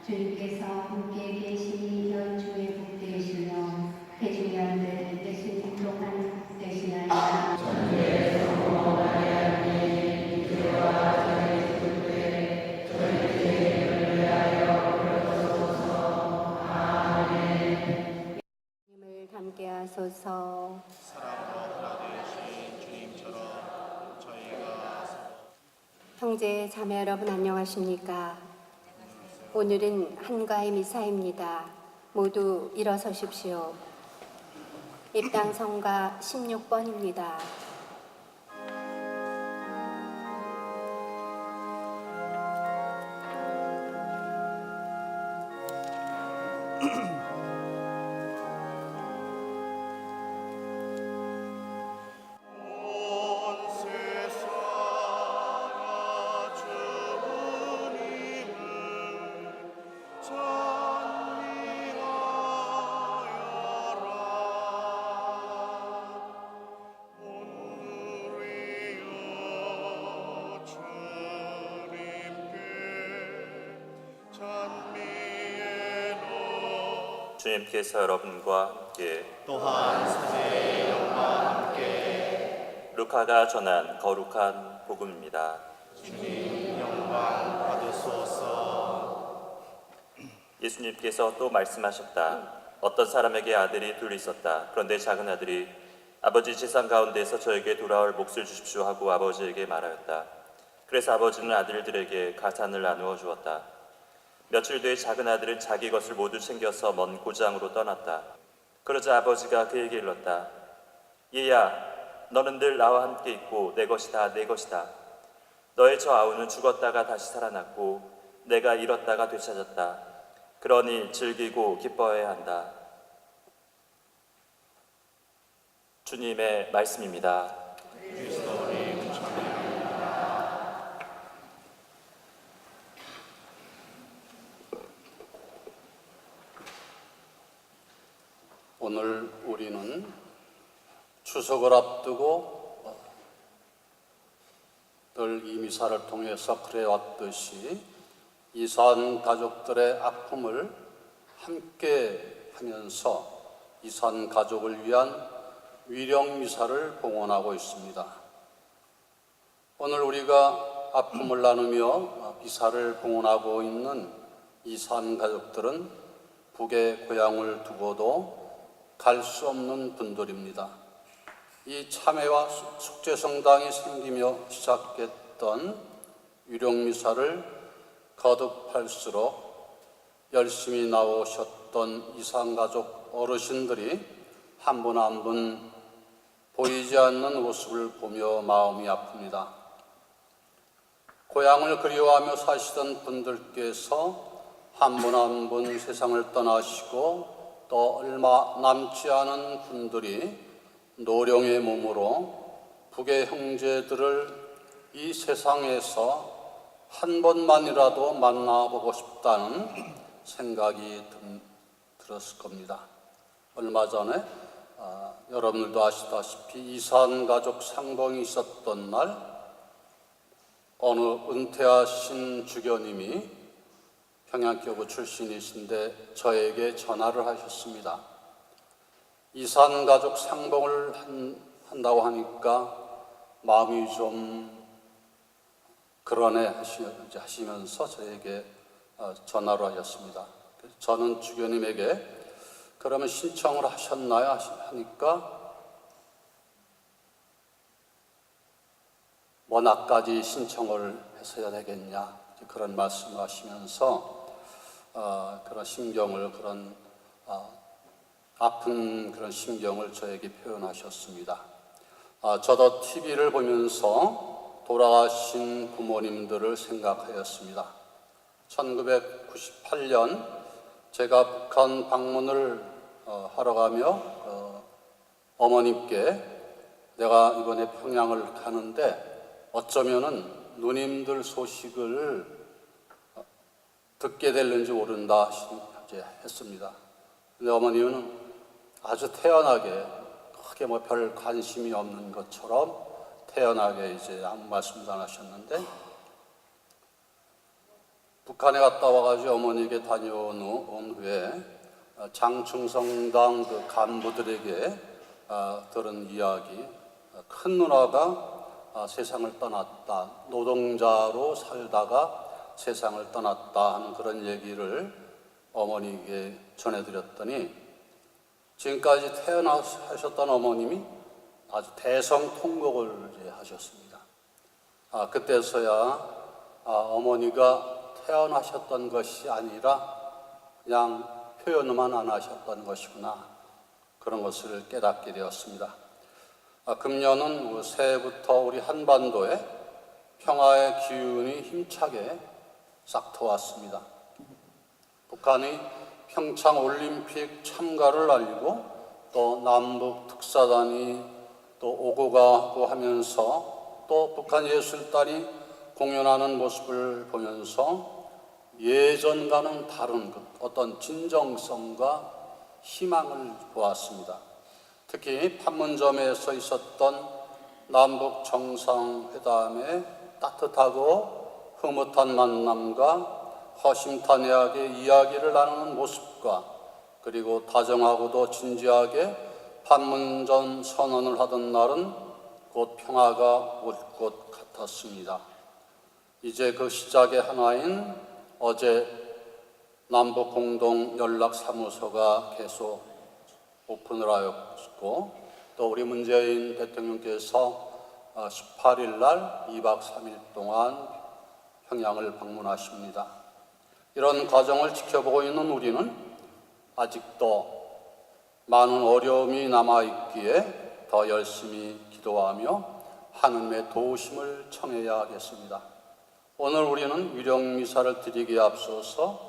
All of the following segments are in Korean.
주님께서 함께 계시니 연주에 복되시며 대중양들 예수님 동안 복되시나이다. 전대에 성공하나니 이제와 저희 죽을 때 저희 죄를 위하여 불러주소서. 아멘. 주님을 함께 하소서. 사랑으로 하나 되신 주님처럼 저희가 형제 자매 여러분 안녕하십니까? 오늘은 한가위 미사입니다. 모두 일어서십시오. 입당성가 16번입니다. 주님께서 여러분과 함께 또한 사제의 영과 함께 루카가 전한 거룩한 복음입니다. 주님 영광 받으소서. 예수님께서 또 말씀하셨다. 어떤 사람에게 아들이 둘 있었다. 그런데 작은 아들이 아버지 재산 가운데서 저에게 돌아올 몫을 주십시오 하고 아버지에게 말하였다. 그래서 아버지는 아들들에게 가산을 나누어 주었다. 며칠 뒤에 작은 아들은 자기 것을 모두 챙겨서 먼 고장으로 떠났다. 그러자 아버지가 그에게 일렀다. 얘야, 너는 늘 나와 함께 있고 내 것이 다 내 것이다. 너의 저 아우는 죽었다가 다시 살아났고 내가 잃었다가 되찾았다. 그러니 즐기고 기뻐해야 한다. 주님의 말씀입니다. 그리스도님 찬양합니다. 오늘 우리는 추석을 앞두고 늘 이 미사를 통해서 그래왔듯이 이산 가족들의 아픔을 함께 하면서 이산 가족을 위한 위령 미사를 봉헌하고 있습니다. 오늘 우리가 아픔을 나누며 미사를 봉헌하고 있는 이산 가족들은 북의 고향을 두고도 갈 수 없는 분들입니다. 이 참회와 숙제성당이 생기며 시작했던 위령미사를 거듭할수록 열심히 나오셨던 이산가족 어르신들이 한 분 한 분 보이지 않는 모습을 보며 마음이 아픕니다. 고향을 그리워하며 사시던 분들께서 한 분 한 분 세상을 떠나시고 또 얼마 남지 않은 분들이 노령의 몸으로 북의 형제들을 이 세상에서 한 번만이라도 만나보고 싶다는 생각이 들었을 겁니다. 얼마 전에 여러분들도 아시다시피 이산가족 상봉이 있었던 날 어느 은퇴하신 주교님이 평양교구 출신이신데 저에게 전화를 하셨습니다. 이산가족 상봉을 한다고 하니까 마음이 좀 그러네 하시면서 저에게 전화를 하셨습니다. 저는 주교님에게 그러면 신청을 하셨나요? 하니까 뭐 나까지 신청을 했어야 되겠냐. 그런 말씀하시면서 그런 심경을 그런 아픈 그런 심경을 저에게 표현하셨습니다. 저도 TV를 보면서 돌아가신 부모님들을 생각하였습니다. 1998년 제가 북한 방문을 하러 가며 어머님께 내가 이번에 평양을 가는데 어쩌면은 누님들 소식을 듣게 될는지 모른다 이제 했습니다. 근데 어머님은 아주 태연하게 크게 뭐 별 관심이 없는 것처럼 태연하게 이제 아무 말씀도 안 하셨는데 북한에 갔다 와가지고 어머니에게 다녀온 후에 장충성당 그 간부들에게 들은 이야기, 큰 누나가 세상을 떠났다, 노동자로 살다가 세상을 떠났다 하는 그런 얘기를 어머니에게 전해드렸더니 지금까지 태어나셨던 어머님이 아주 대성통곡을 이제 하셨습니다. 그때서야 어머니가 태어나셨던 것이 아니라 그냥 표현만 안 하셨던 것이구나, 그런 것을 깨닫게 되었습니다. 금년은 새해부터 우리 한반도에 평화의 기운이 힘차게 싹트왔습니다. 북한이 평창 올림픽 참가를 알리고 또 남북 특사단이 또 오고 가고 하면서 또 북한 예술단이 공연하는 모습을 보면서 예전과는 다른 어떤 진정성과 희망을 보았습니다. 특히 판문점에서 있었던 남북 정상회담의 따뜻하고 흐뭇한 만남과 허심탄회하게 이야기를 나누는 모습과 그리고 다정하고도 진지하게 판문점 선언을 하던 날은 곧 평화가 올 것 같았습니다. 이제 그 시작의 하나인 어제 남북 공동 연락사무소가 계속 오픈을 하였고 또 우리 문재인 대통령께서 18일 날 2박 3일 동안 평양을 방문하십니다. 이런 과정을 지켜보고 있는 우리는 아직도 많은 어려움이 남아있기에 더 열심히 기도하며 하느님의 도우심을 청해야 하겠습니다. 오늘 우리는 위령미사를 드리기에 앞서서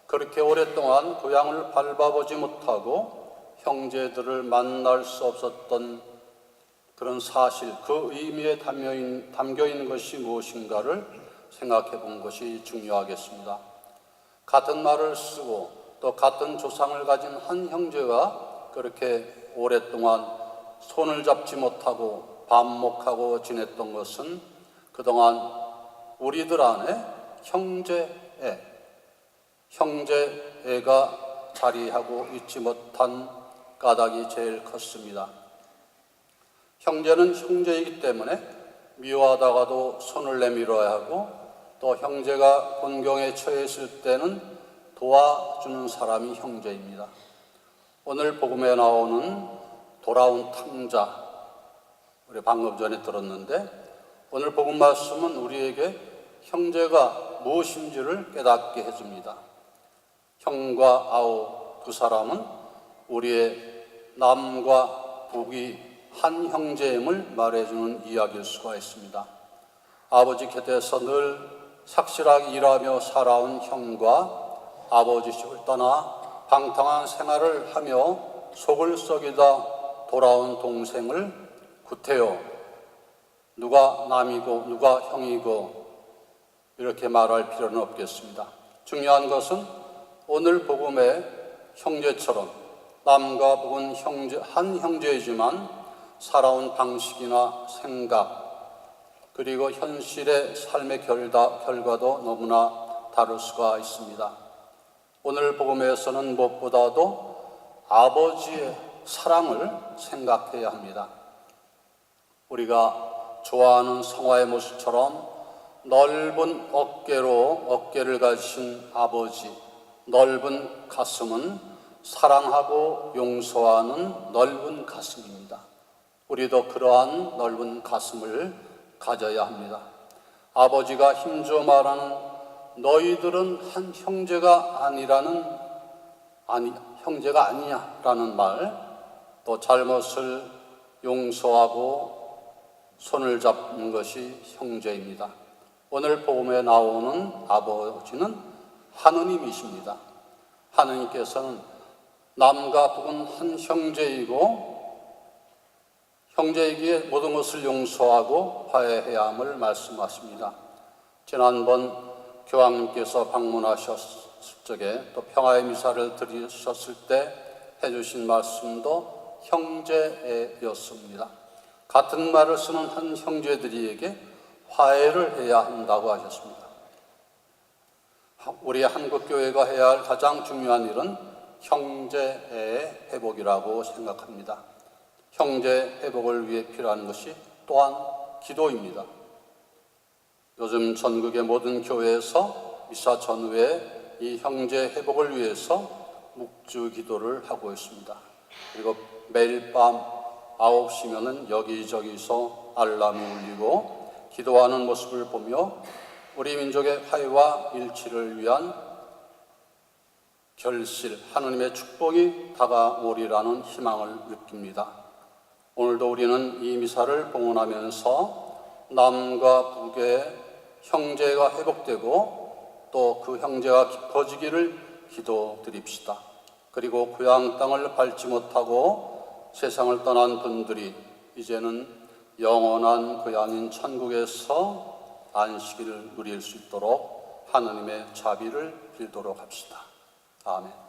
그렇게 오랫동안 고향을 밟아보지 못하고 형제들을 만날 수 없었던 그런 사실, 그 의미에 담겨 있는 것이 무엇인가를 생각해 본 것이 중요하겠습니다. 같은 말을 쓰고 또 같은 조상을 가진 한 형제가 그렇게 오랫동안 손을 잡지 못하고 반목하고 지냈던 것은 그동안 우리들 안에 형제애가 자리하고 있지 못한 까닭이 제일 컸습니다. 형제는 형제이기 때문에 미워하다가도 손을 내밀어야 하고 또 형제가 곤경에 처해 있을 때는 도와주는 사람이 형제입니다. 오늘 복음에 나오는 돌아온 탕자, 우리 방금 전에 들었는데 오늘 복음 말씀은 우리에게 형제가 무엇인지를 깨닫게 해줍니다. 형과 아우 두 사람은 우리의 남과 북이 한 형제임을 말해주는 이야기일 수가 있습니다. 아버지 곁에서 늘 착실하게 일하며 살아온 형과 아버지 집을 떠나 방탕한 생활을 하며 속을 썩이다 돌아온 동생을 구태여 누가 남이고 누가 형이고 이렇게 말할 필요는 없겠습니다. 중요한 것은 오늘 복음의 형제처럼 남과 북은 한 형제이지만 살아온 방식이나 생각 그리고 현실의 삶의 결과도 너무나 다를 수가 있습니다. 오늘 복음에서는 무엇보다도 아버지의 사랑을 생각해야 합니다. 우리가 좋아하는 성화의 모습처럼 넓은 어깨를 가지신 아버지, 넓은 가슴은 사랑하고 용서하는 넓은 가슴입니다. 우리도 그러한 넓은 가슴을 가져야 합니다. 아버지가 힘주어 말하는 너희들은 한 형제가 형제가 아니냐라는 말, 또 잘못을 용서하고 손을 잡는 것이 형제입니다. 오늘 복음에 나오는 아버지는 하느님이십니다. 하느님께서는 남과 북은 한 형제이고 형제이기에 모든 것을 용서하고 화해해야 함을 말씀하십니다. 지난번 교황님께서 방문하셨을 적에 또 평화의 미사를 드리셨을 때 해주신 말씀도 형제였습니다. 같은 말을 쓰는 한 형제들에게 화해를 해야 한다고 하셨습니다. 우리 한국교회가 해야 할 가장 중요한 일은 형제의 회복이라고 생각합니다. 형제 회복을 위해 필요한 것이 또한 기도입니다. 요즘 전국의 모든 교회에서 미사 전후에 이 형제 회복을 위해서 묵주 기도를 하고 있습니다. 그리고 매일 밤 9시면은 여기저기서 알람이 울리고 기도하는 모습을 보며 우리 민족의 화해와 일치를 위한 결실, 하느님의 축복이 다가오리라는 희망을 느낍니다. 오늘도 우리는 이 미사를 봉헌하면서 남과 북의 형제가 회복되고 또 그 형제가 깊어지기를 기도드립시다. 그리고 고향 땅을 밟지 못하고 세상을 떠난 분들이 이제는 영원한 고향인 천국에서 안식을 누릴 수 있도록 하느님의 자비를 빌도록 합시다. 아멘.